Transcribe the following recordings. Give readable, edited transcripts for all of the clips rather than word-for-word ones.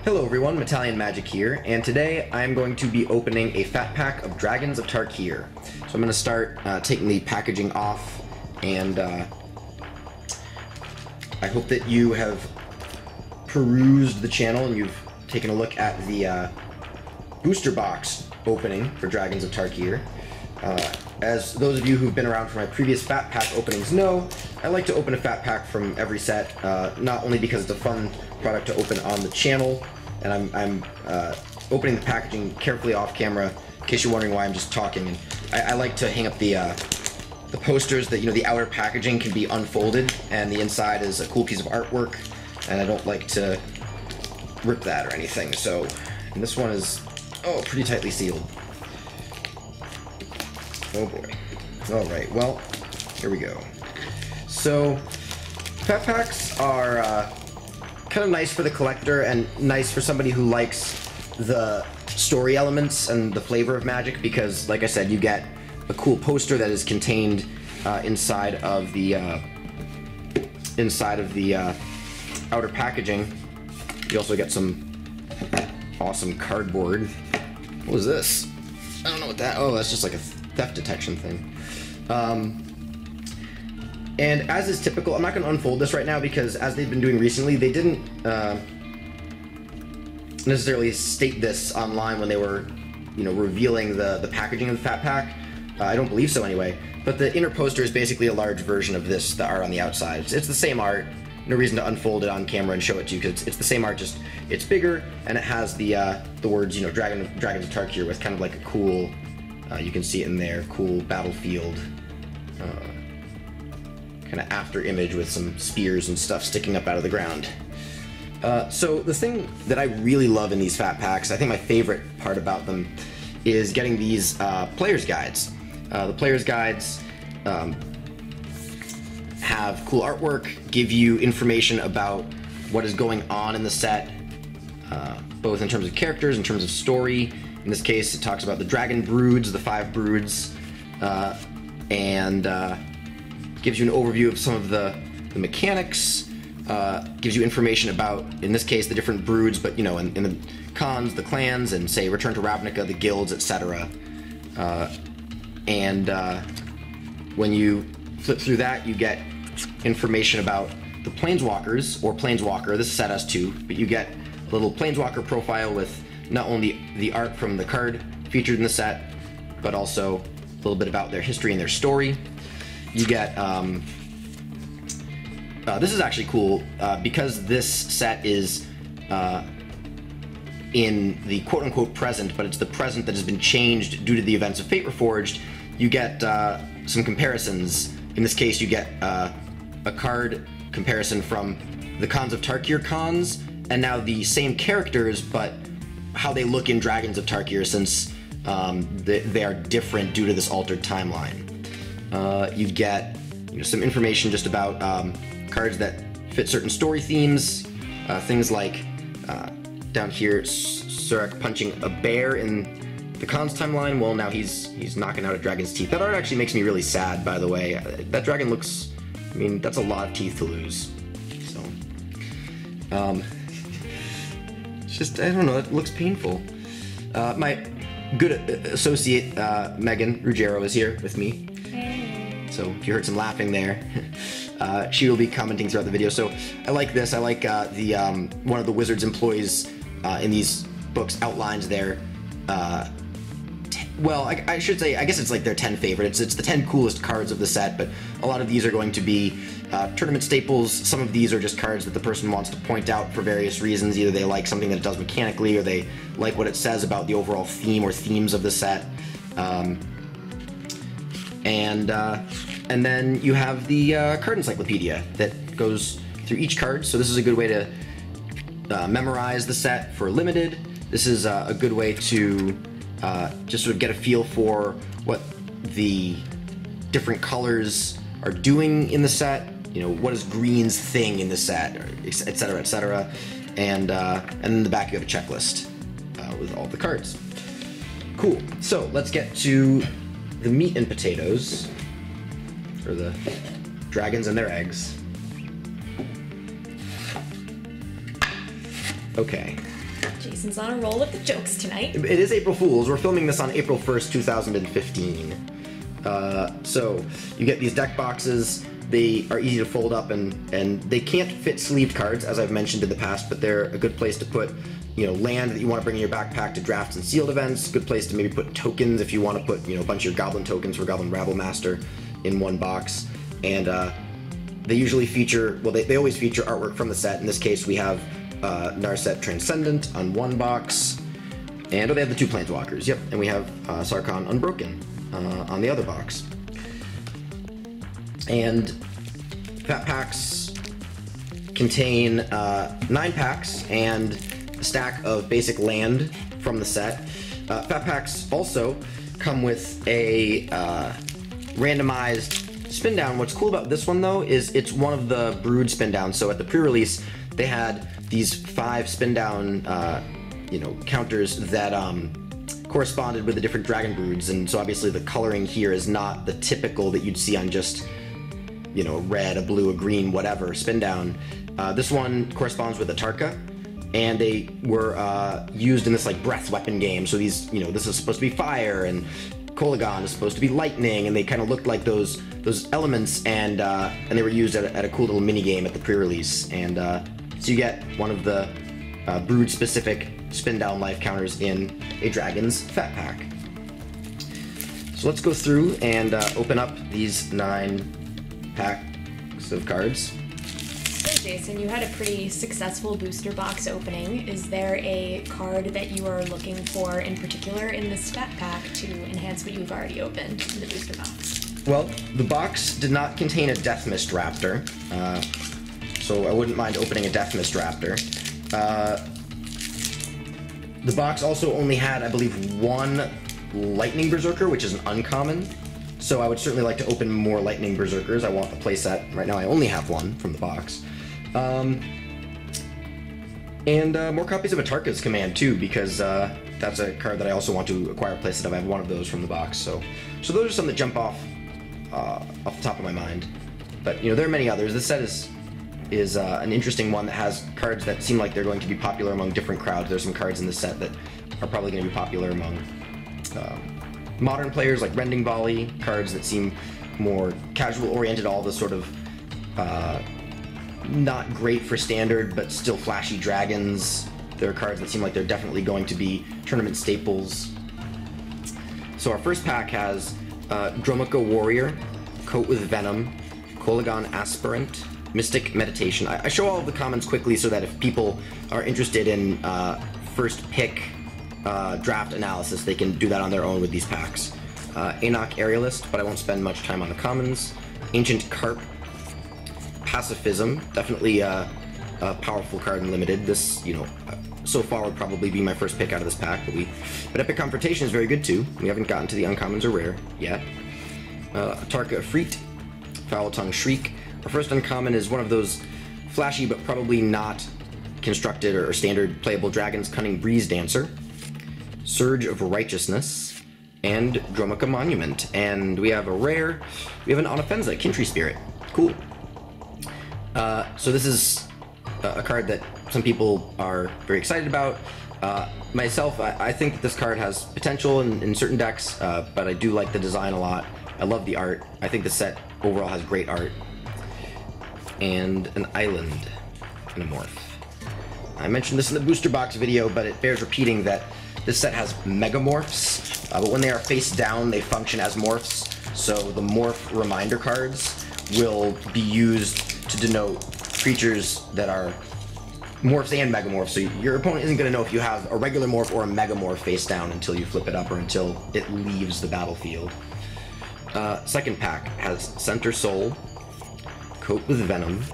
Hello everyone, Italian Magic here, and today I'm going to be opening a fat pack of Dragons of Tarkir. So I'm going to start taking the packaging off, and I hope that you have perused the channel and you've taken a look at the booster box opening for Dragons of Tarkir. As those of you who've been around for my previous fat pack openings know, I like to open a fat pack from every set, not only because it's a fun product to open on the channel, and I'm opening the packaging carefully off camera, in case you're wondering why I'm just talking. And I like to hang up the posters that, you know, the outer packaging can be unfolded, and the inside is a cool piece of artwork, and I don't like to rip that or anything. So, and this one is, oh, pretty tightly sealed. Oh boy. Alright, well, here we go. So, fat packs are kind of nice for the collector and nice for somebody who likes the story elements and the flavor of Magic, because, like I said, you get a cool poster that is contained inside of the outer packaging. You also get some awesome cardboard. What was this? I don't know what that... Oh, that's just like a theft detection thing. And as is typical, I'm not going to unfold this right now because, as they've been doing recently, they didn't necessarily state this online when they were, you know, revealing the packaging of the fat pack. I don't believe so anyway. But the inner poster is basically a large version of this, the art on the outside. It's the same art. No reason to unfold it on camera and show it to you, because it's the same art, just it's bigger, and it has the words, you know, Dragons of Tarkir, with kind of like a cool, you can see it in there, cool battlefield kind of after image with some spears and stuff sticking up out of the ground. So the thing that I really love in these fat packs, I think my favorite part about them, is getting these player's guides. The player's guides have cool artwork, give you information about what is going on in the set, both in terms of characters, in terms of story. In this case, it talks about the dragon broods, the 5 broods, and gives you an overview of some of the mechanics, gives you information about, in this case, the different broods, but, you know, in the cons, the clans, and, say, Return to Ravnica, the guilds, etc. When you flip through that, you get information about the Planeswalkers, or Planeswalker. This set has 2, but you get a little Planeswalker profile with not only the art from the card featured in the set, but also a little bit about their history and their story. You get, this is actually cool, because this set is in the quote-unquote present, but it's the present that has been changed due to the events of Fate Reforged. You get some comparisons. In this case, you get a card comparison from the Cons of Tarkir cons, and now the same characters, but how they look in Dragons of Tarkir, since they are different due to this altered timeline. You get, you know, some information just about cards that fit certain story themes. Things like down here, Surak punching a bear in the cons timeline. Well, now he's knocking out a dragon's teeth. That art actually makes me really sad, by the way. That dragon looks, I mean, that's a lot of teeth to lose. So, it's just, I don't know, it looks painful. My good associate, Megan Ruggiero, is here with me. So if you heard some laughing there, she will be commenting throughout the video. So I like this. I like one of the Wizards employees in these books outlines their, well, I should say, I guess it's like their 10 favorites. It's the 10 coolest cards of the set, but a lot of these are going to be tournament staples. Some of these are just cards that the person wants to point out for various reasons. Either they like something that it does mechanically, or they like what it says about the overall theme or themes of the set. And then you have the card encyclopedia that goes through each card. So this is a good way to memorize the set for limited. This is a good way to just sort of get a feel for what the different colors are doing in the set. You know, what is green's thing in the set, etc., etc. And in the back you have a checklist with all the cards. Cool. So let's get to the meat and potatoes, or the dragons and their eggs. Okay, Jason's on a roll with the jokes tonight. It is April Fool's. We're filming this on April 1st, 2015. So you get these deck boxes. They are easy to fold up, and they can't fit sleeved cards, as I've mentioned in the past, but they're a good place to put, land that you want to bring in your backpack to drafts and sealed events. Good place to maybe put tokens if you want to put, a bunch of your Goblin tokens for Goblin Rabble Master in one box. And they usually feature, they always feature artwork from the set. In this case, we have Narset Transcendent on one box, and they have the 2 Planeswalkers, yep, and we have Sarkhan Unbroken on the other box. And Fat Packs contain 9 packs and a stack of basic land from the set. Fat Packs also come with a randomized spin down. What's cool about this one, though, is it's one of the brewed spin downs. So at the pre-release, they had these 5 spin down, counters that corresponded with the different dragon broods, and so obviously the coloring here is not the typical that you'd see on just a red, a blue, a green, whatever spin down. This one corresponds with a Tarkir, and they were used in this breath weapon game. So these, this is supposed to be fire, and Karol-A is supposed to be lightning, and they kind of looked like those elements, and they were used at a cool little mini game at the pre-release. And so you get one of the brood specific spin down life counters in a Dragon's Fat Pack. So let's go through and open up these 9 packs of cards. So Jason, you had a pretty successful booster box opening. Is there a card that you are looking for in particular in this Fat Pack to enhance what you've already opened in the booster box? Well, the box did not contain a Death Mist Raptor, so I wouldn't mind opening a Death Mist Raptor. The box also only had, I believe, 1 Lightning Berserker, which is an uncommon. So I would certainly like to open more Lightning Berserkers. I want the playset. Right now I only have 1 from the box. And more copies of Tarkir's Command too, because that's a card that I also want to acquire a playset of. I have 1 of those from the box. So those are some that jump off the top of my mind. But there are many others. This set is an interesting one that has cards that seem like they're going to be popular among different crowds. There's some cards in this set that are probably going to be popular among modern players, like Rending Volley, cards that seem more casual oriented, all the sort of not great for standard but still flashy dragons. There are cards that seem like they're definitely going to be tournament staples. So our first pack has Dromoka Warrior, Coat with Venom, Kolaghan Aspirant, Mystic Meditation. I show all of the comments quickly so that if people are interested in first pick draft analysis, they can do that on their own with these packs. Enoch Aerialist, but I won't spend much time on the commons. Ancient Carp, Pacifism, definitely a powerful card in Limited. This, so far would probably be my first pick out of this pack, but Epic Confrontation is very good too. We haven't gotten to the uncommons or rare yet. Tarka Freet, Foul Tongue Shriek. Our first uncommon is one of those flashy but probably not constructed or standard playable dragons, Cunning Breeze Dancer, Surge of Righteousness, and Dromoka Monument. And we have a rare, we have an Onofenza, Kintry Spirit. Cool. So this is a card that some people are very excited about. Myself, I think that this card has potential in certain decks, but I do like the design a lot. I love the art. I think the set overall has great art. And an island and a morph. I mentioned this in the booster box video, but it bears repeating that this set has megamorphs, but when they are face down, they function as morphs. So the morph reminder cards will be used to denote creatures that are morphs and megamorphs. So your opponent isn't going to know if you have a regular morph or a megamorph face down until you flip it up or until it leaves the battlefield. Second pack has Center Soul, Coat with Venom,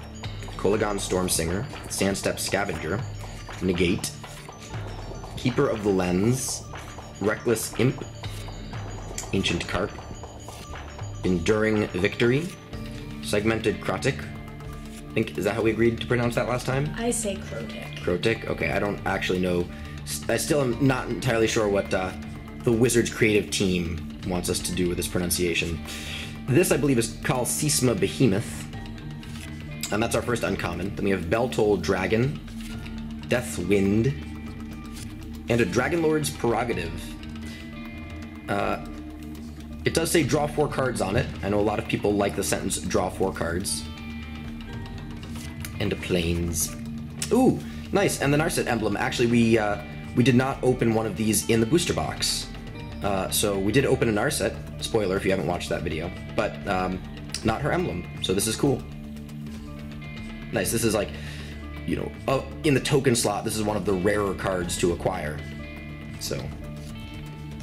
Kolaghan Stormsinger, Sandstep Scavenger, Negate, Keeper of the Lens, Reckless Imp, Ancient Carp, Enduring Victory, Segmented Krotik. I think, is that how we agreed to pronounce that last time? I say Krotik. Krotik? Okay, I don't actually know. I still am not entirely sure what the Wizards creative team wants us to do with this pronunciation. This, I believe, is called Sisma Behemoth, and that's our first uncommon. Then we have Beltol Dragon, Death Wind, and a Dragon Lord's Prerogative. It does say draw 4 cards on it. I know a lot of people like the sentence draw 4 cards. And a Plains. Ooh, nice. And the Narset emblem. Actually, we did not open one of these in the booster box. So we did open a Narset. Spoiler if you haven't watched that video. But not her emblem. So this is cool. Nice. This is like, you know, in the token slot, this is one of the rarer cards to acquire. So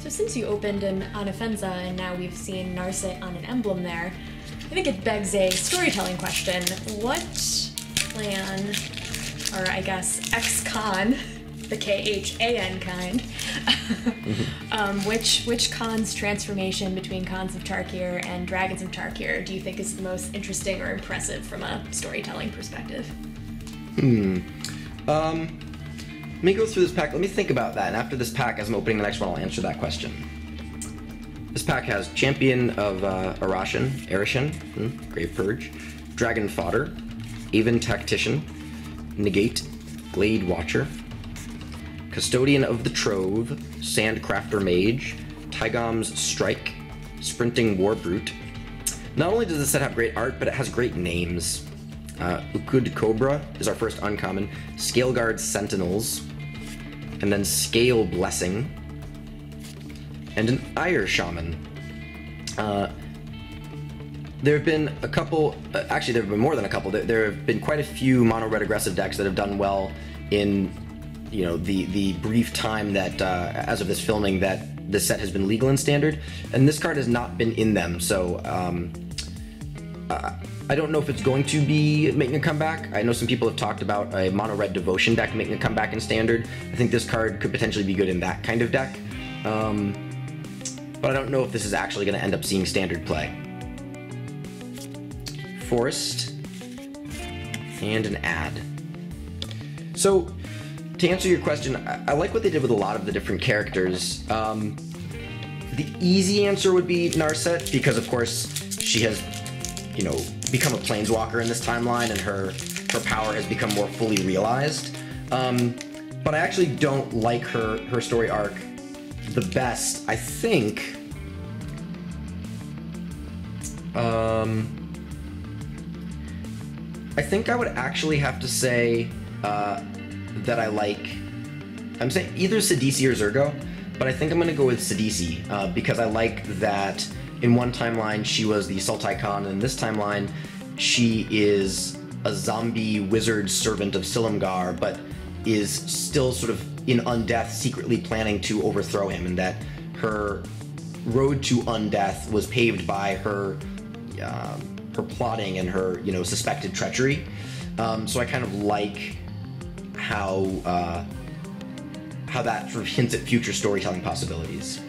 since you opened an Anafenza and now we've seen Narset on an emblem there, I think it begs a storytelling question. What clan, or I guess ex-con, the K-H-A-N kind, which Khan's transformation between Khans of Tarkir and Dragons of Tarkir do you think is the most interesting or impressive from a storytelling perspective? Let me go through this pack. Let me think about that. And after this pack, as I'm opening the next one, I'll answer that question. This pack has Champion of Arishan, Grave Purge, Dragon Fodder, Aven Tactician, Negate, Glade Watcher, Custodian of the Trove, Sandcrafter Mage, Tygom's Strike, Sprinting Warbrute. Not only does this set have great art, but it has great names. Ukud Cobra is our first uncommon, Scaleguard Sentinels, and then Scale Blessing, and an Ire Shaman. There have been a couple, actually there have been more than a couple, there have been quite a few mono-red aggressive decks that have done well in, you know, the brief time that, as of this filming, that this set has been legal in Standard, and this card has not been in them, so I don't know if it's going to be making a comeback. I know some people have talked about a mono-red Devotion deck making a comeback in Standard. I think this card could potentially be good in that kind of deck. But I don't know if this is actually going to end up seeing Standard play. Forest. And an ad. So, to answer your question, I like what they did with a lot of the different characters. The easy answer would be Narset, because of course she has, you know, become a planeswalker in this timeline, and her power has become more fully realized. But I actually don't like her story arc the best. I think I would actually have to say that I like, I'm saying either Sidisi or Zergo, but I think I'm gonna go with Sidisi because I like that in one timeline she was the Sultai Khan, and in this timeline she is a zombie wizard servant of Silumgar, but is still sort of in undeath, secretly planning to overthrow him, and that her road to undeath was paved by her plotting and her, you know, suspected treachery. So I kind of like how that sort of hints at future storytelling possibilities.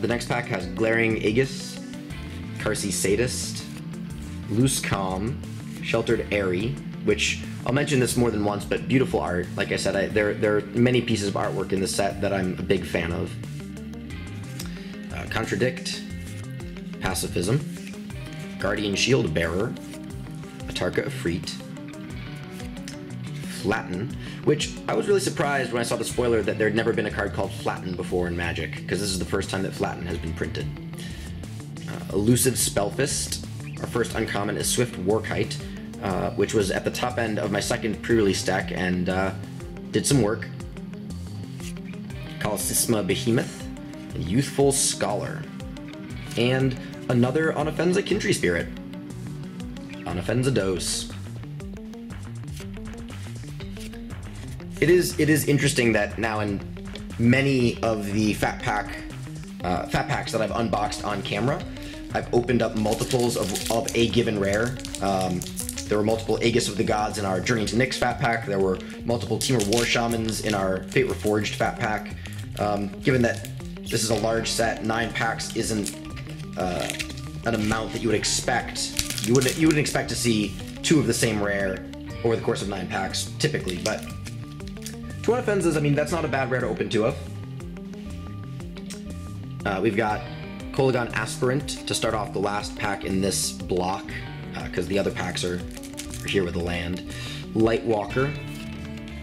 The next pack has Glaring Aegis, Carsey Sadist, Loose Calm, Sheltered Airy, which I'll mention this more than once, but beautiful art. Like I said, there are many pieces of artwork in this set that I'm a big fan of. Contradict, Pacifism, Guardian Shield Bearer, Atarka Efreet, Flatten, which I was really surprised when I saw the spoiler that there had never been a card called Flatten before in Magic, because this is the first time that Flatten has been printed. Elusive Spellfist. Our first uncommon is Swift Warkite, which was at the top end of my second pre-release deck and did some work. Colosisma Behemoth, and Youthful Scholar, and another Anafenza Kintry Spirit, Anafenza Dose. It is interesting that now in many of the fat packs that I've unboxed on camera, I've opened up multiples of a given rare. There were multiple Aegis of the Gods in our Journey to Nyx fat pack. There were multiple Temur War Shamans in our Fate Reforged fat pack. Given that this is a large set, 9 packs isn't an amount that you would expect. You wouldn't expect to see 2 of the same rare over the course of 9 packs, typically, but 2 Anafenzas, I mean, that's not a bad rare to open 2 of. We've got Kolagon Aspirant to start off the last pack in this block, because the other packs are here with the land. Lightwalker,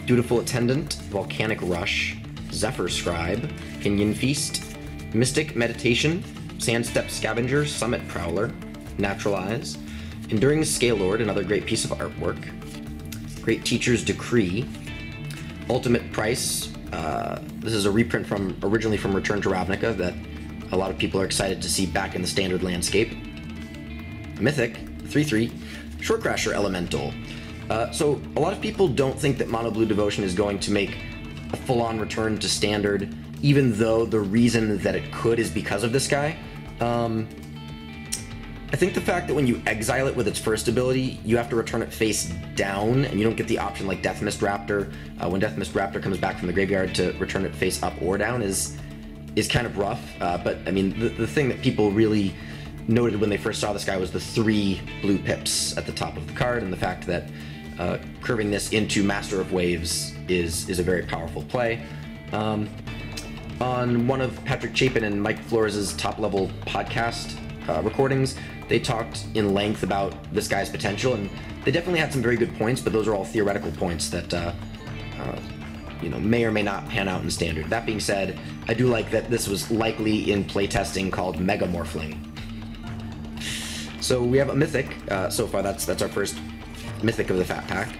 Dutiful Attendant, Volcanic Rush, Zephyr Scribe, Pinion Feast, Mystic Meditation, Sandstep Scavenger, Summit Prowler, Naturalize, Enduring Scalelord, another great piece of artwork, Great Teacher's Decree, Ultimate Price. This is a reprint originally from Return to Ravnica that a lot of people are excited to see back in the standard landscape. Mythic, 3/3, Shortcrasher Elemental. So a lot of people don't think that Mono Blue Devotion is going to make a full-on return to standard, even though the reason that it could is because of this guy. I think the fact that when you exile it with its first ability, you have to return it face down, and you don't get the option like Death Mist Raptor, when Death Mist Raptor comes back from the graveyard, to return it face up or down is kind of rough. But I mean, the thing that people really noted when they first saw this guy was the 3 blue pips at the top of the card, and the fact that curving this into Master of Waves is a very powerful play. On one of Patrick Chapin and Mike Flores' top-level podcast recordings, they talked in length about this guy's potential, and they definitely had some very good points, but those are all theoretical points that may or may not pan out in standard. That being said, I do like that this was likely in playtesting called Mega Morphling. So we have a Mythic so far. That's our first Mythic of the Fat Pack.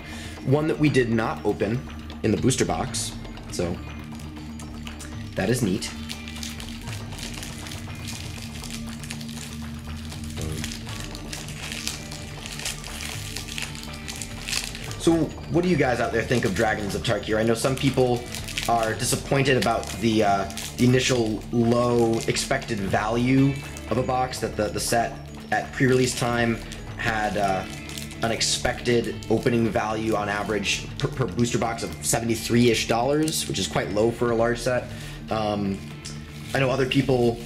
One that we did not open in the booster box, so that is neat. So what do you guys out there think of Dragons of Tarkir? I know some people are disappointed about the initial low expected value of a box, that the set at pre-release time had an expected opening value on average per booster box of $73-ish, which is quite low for a large set. I know other people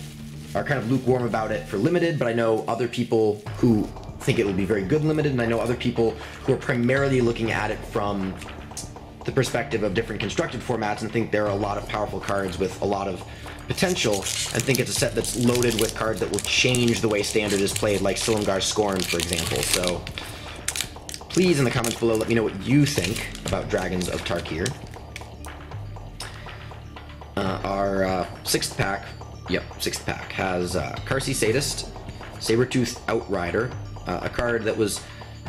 are kind of lukewarm about it for limited, but I know other people who think it will be very good limited, and I know other people who are primarily looking at it from the perspective of different constructed formats and think there are a lot of powerful cards with a lot of potential, and think it's a set that's loaded with cards that will change the way standard is played, like Silumgar's Scorn, for example. So please, in the comments below, let me know what you think about Dragons of Tarkir. Our sixth pack has Karsi Sadist, Sabertooth Outrider, a card that was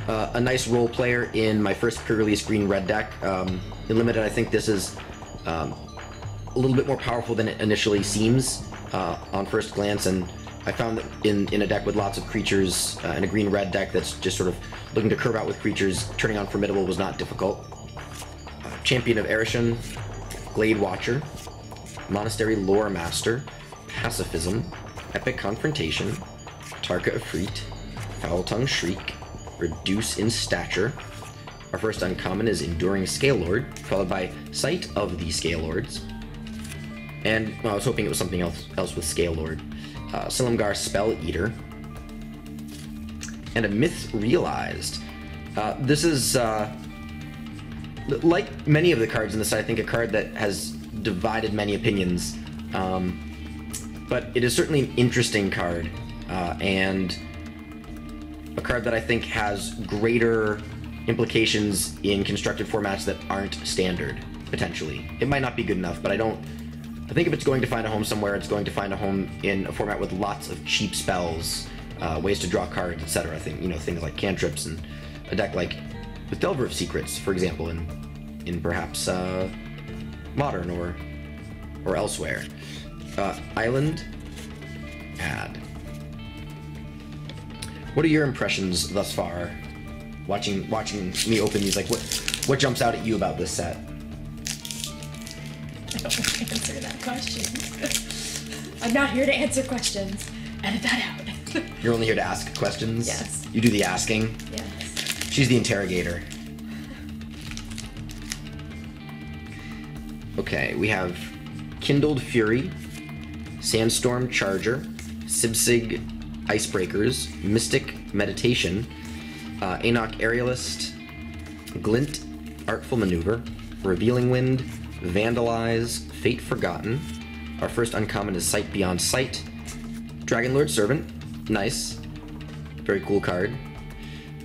a nice role player in my first pre-release green-red deck. In limited, I think this is a little bit more powerful than it initially seems on first glance, and I found that in a deck with lots of creatures, in a green-red deck that's just sort of looking to curve out with creatures, turning on Formidable was not difficult. Champion of Erishan, Glade Watcher, Monastery Lore Master, Pacifism, Epic Confrontation, Tarka Efreet, Foul Tongue Shriek, Reduce in Stature. Our first uncommon is Enduring Scalelord, followed by Sight of the Scalelords. And well, I was hoping it was something else with Scalelord. Silumgar Spell Eater. And a Myth Realized. This is, like many of the cards in this set, I think a card that has divided many opinions. But it is certainly an interesting card, and a card that I think has greater implications in constructed formats that aren't standard, potentially. It might not be good enough, but I think if it's going to find a home somewhere, it's going to find a home in a format with lots of cheap spells, ways to draw cards, etc. I think, things like cantrips, and a deck like with Delver of Secrets, for example, in perhaps Modern or elsewhere. Island, add. What are your impressions thus far? Watching me open these, like what jumps out at you about this set? I don't want to answer that question. I'm not here to answer questions. Edit that out. You're only here to ask questions? Yes. You do the asking? Yes. She's the interrogator. Okay, we have Kindled Fury, Sandstorm Charger, Sibsig Icebreakers, Mystic Meditation, Anok Aerialist, Glint Artful Maneuver, Revealing Wind, Vandalize, Fate Forgotten. Our first uncommon is Sight Beyond Sight. Dragonlord Servant, nice. Very cool card.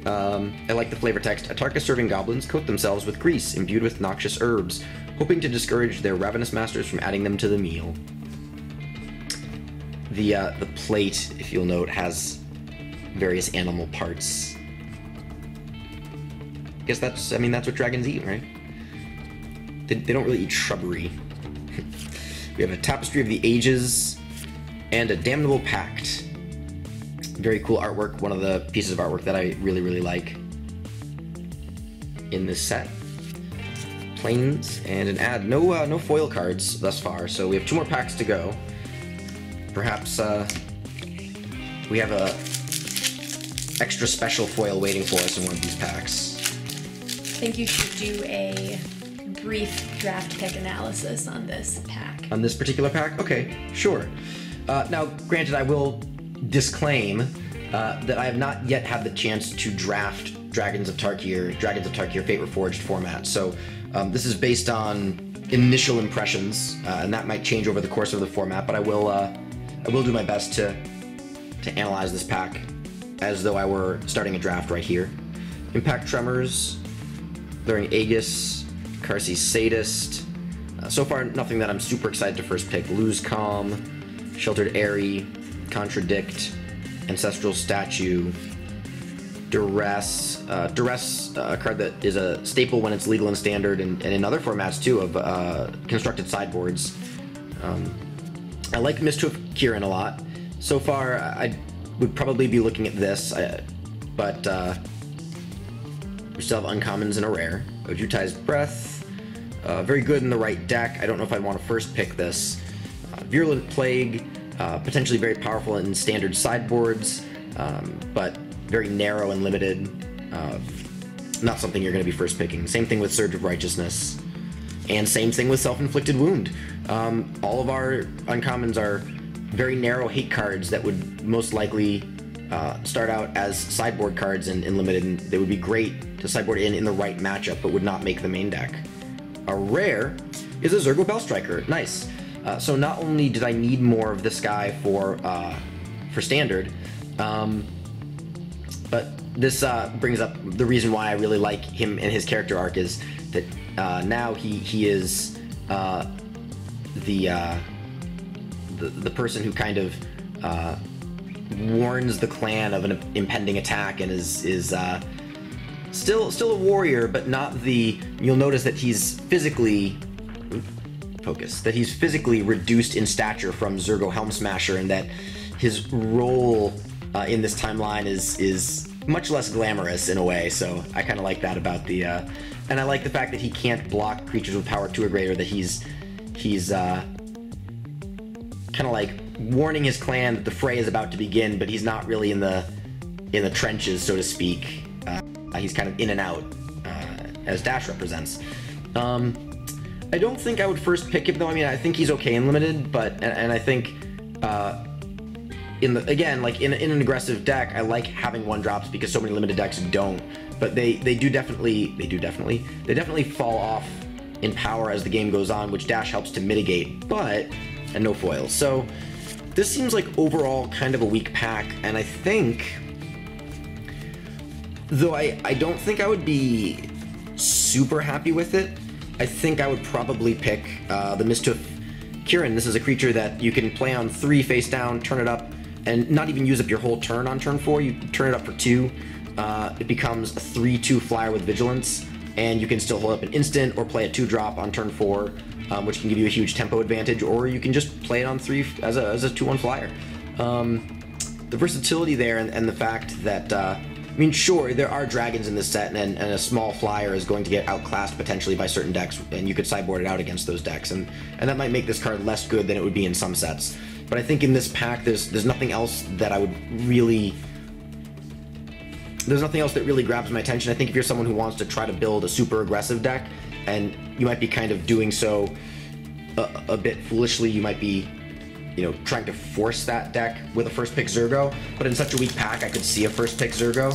I like the flavor text. Tarkir-serving goblins coat themselves with grease imbued with noxious herbs, hoping to discourage their ravenous masters from adding them to the meal. The plate, if you'll note, has various animal parts. I guess that's what dragons eat, right? They don't really eat shrubbery. We have a Tapestry of the Ages and a Damnable Pact. Very cool artwork, one of the pieces of artwork that I really, really like in this set. Planes and an ad. No foil cards thus far, so we have 2 more packs to go. Perhaps we have a extra special foil waiting for us in one of these packs. I think you should do a brief draft pick analysis on this pack. On this particular pack? Okay, sure. Now, granted, I will disclaim that I have not yet had the chance to draft Dragons of Tarkir Fate Reforged format, so this is based on initial impressions, and that might change over the course of the format, but I will do my best to analyze this pack as though I were starting a draft right here. Impact Tremors, Luring Aegis, Karsi Sadist. So far, nothing that I'm super excited to first pick. Lose Calm, Sheltered Airy, Contradict, Ancestral Statue, Duress. Duress, a card that is a staple when it's legal and standard, and in other formats too, of constructed sideboards. I like Mischief Kieran a lot. So far, I would probably be looking at this, but we still have uncommons and a rare. Ojutai's Breath, very good in the right deck. I don't know if I'd want to first pick this. Virulent Plague, potentially very powerful in standard sideboards, but very narrow and limited. Not something you're going to be first picking. Same thing with Surge of Righteousness, and same thing with Self-Inflicted Wound. All of our uncommons are very narrow hate cards that would most likely start out as sideboard cards in limited, and they would be great to sideboard in the right matchup, but would not make the main deck. A rare is a Zergo Bellstriker. Nice. So not only did I need more of this guy for standard, but this brings up the reason why I really like him and his character arc is that now he is the person who kind of warns the clan of an impending attack and is still a warrior, but not the. You'll notice that he's physically he's physically reduced in stature from Zergo Helm Smasher, and that his role in this timeline is much less glamorous in a way. So I kind of like that about the, and I like the fact that he can't block creatures with power 2 or greater. That he's kind of like warning his clan that the fray is about to begin, but he's not really in the trenches, so to speak. He's kind of in and out, as Dash represents. I don't think I would first pick him though. I mean, I think he's okay in limited, but and I think in an aggressive deck, I like having 1-drops because so many limited decks don't. But they definitely fall off in power as the game goes on, which Dash helps to mitigate. And no foils. So this seems like overall kind of a weak pack, and I think, though I don't think I would be super happy with it, I think I would probably pick the Mischief Kieran. This is a creature that you can play on 3 face down, turn it up, and not even use up your whole turn on turn 4. You turn it up for 2. It becomes a 3/2 flyer with Vigilance, and you can still hold up an instant or play a 2-drop on turn 4, which can give you a huge tempo advantage, or you can just play it on 3 as a 2/1 flyer. The versatility there and the fact that, I mean, sure, there are dragons in this set, and a small flyer is going to get outclassed potentially by certain decks, and you could sideboard it out against those decks, and that might make this card less good than it would be in some sets. But I think in this pack, there's nothing else that I would really... There's nothing else that really grabs my attention. I think if you're someone who wants to try to build a super aggressive deck, and you might be kind of doing so a bit foolishly, you might be, trying to force that deck with a first pick Zergo, but in such a weak pack, I could see a first pick Zergo.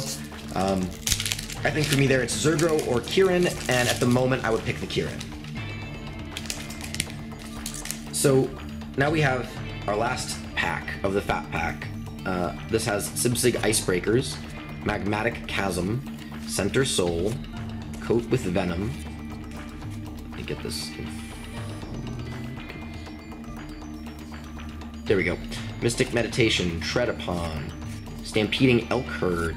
I think for me there, it's Zergo or Kieran, and at the moment, I would pick the Kieran. So now we have our last pack of the Fat Pack. This has Sibsig Icebreakers, Magmatic Chasm, Center Soul, Coat with Venom. Let me get this. There we go. Mystic Meditation, Tread Upon, Stampeding Elk Herd,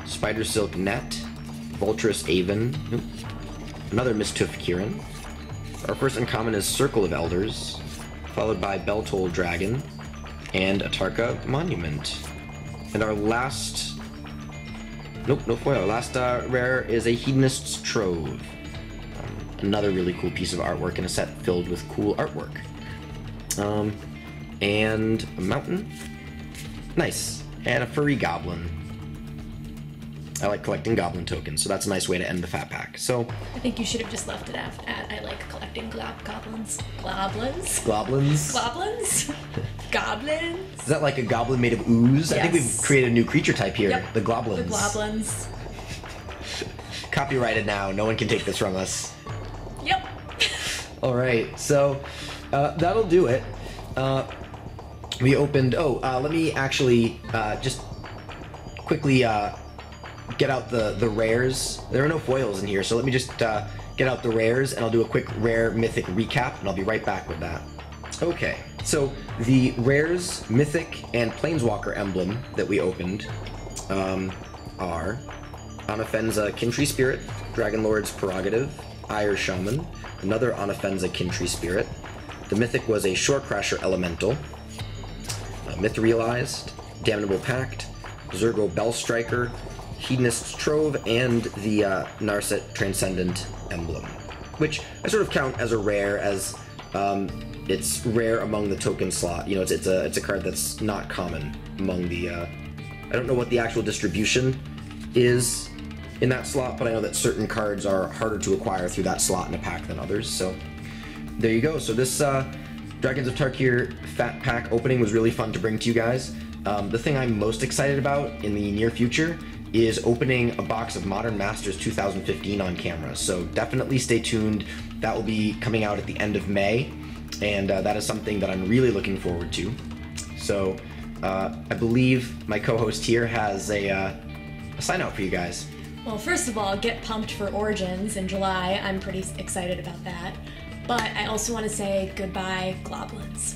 Spider Silk Net, Vulturous Aven, another Mistooth Kieran. Our first uncommon is Circle of Elders, followed by Beltoll Dragon, and a Tarka Monument. And our last... Nope, no foil. Our last rare is a Hedonist's Trove. Another really cool piece of artwork in a set filled with cool artwork. And a mountain. Nice. And a furry goblin. I like collecting goblin tokens, so that's a nice way to end the fat pack. So I think you should have just left it at I like collecting goblins. Goblins? Goblins? Goblins? Goblins? Is that like a goblin made of ooze? Yes. I think we've created a new creature type here. Yep. The Globlins. The Globlins. Copyrighted now. No one can take this from us. Yep. Alright, so that'll do it. We opened... let me actually just quickly get out the rares. There are no foils in here, so let me just get out the rares, and I'll do a quick rare mythic recap, and I'll be right back with that. Okay, so the rares, mythic, and planeswalker emblem that we opened are Onofenza Kintree Spirit, Dragonlord's Prerogative, Ire Shaman, another Onofenza Kintree Spirit. The mythic was a Shorecrasher Elemental, Myth-Realized, Damnable Pact, Zergo Bellstriker, Hedonist's Trove, and the Narset Transcendent Emblem, which I sort of count as a rare, as it's rare among the token slot. You know, it's a card that's not common among the. I don't know what the actual distribution is in that slot, but I know that certain cards are harder to acquire through that slot in a pack than others. So there you go. So this Dragons of Tarkir Fat Pack opening was really fun to bring to you guys. The thing I'm most excited about in the near future is opening a box of Modern Masters 2015 on camera. So definitely stay tuned. That will be coming out at the end of May, and that is something that I'm really looking forward to. So I believe my co-host here has a sign out for you guys. Well, first of all, get pumped for Origins in July. I'm pretty excited about that. But I also want to say goodbye, Globlins.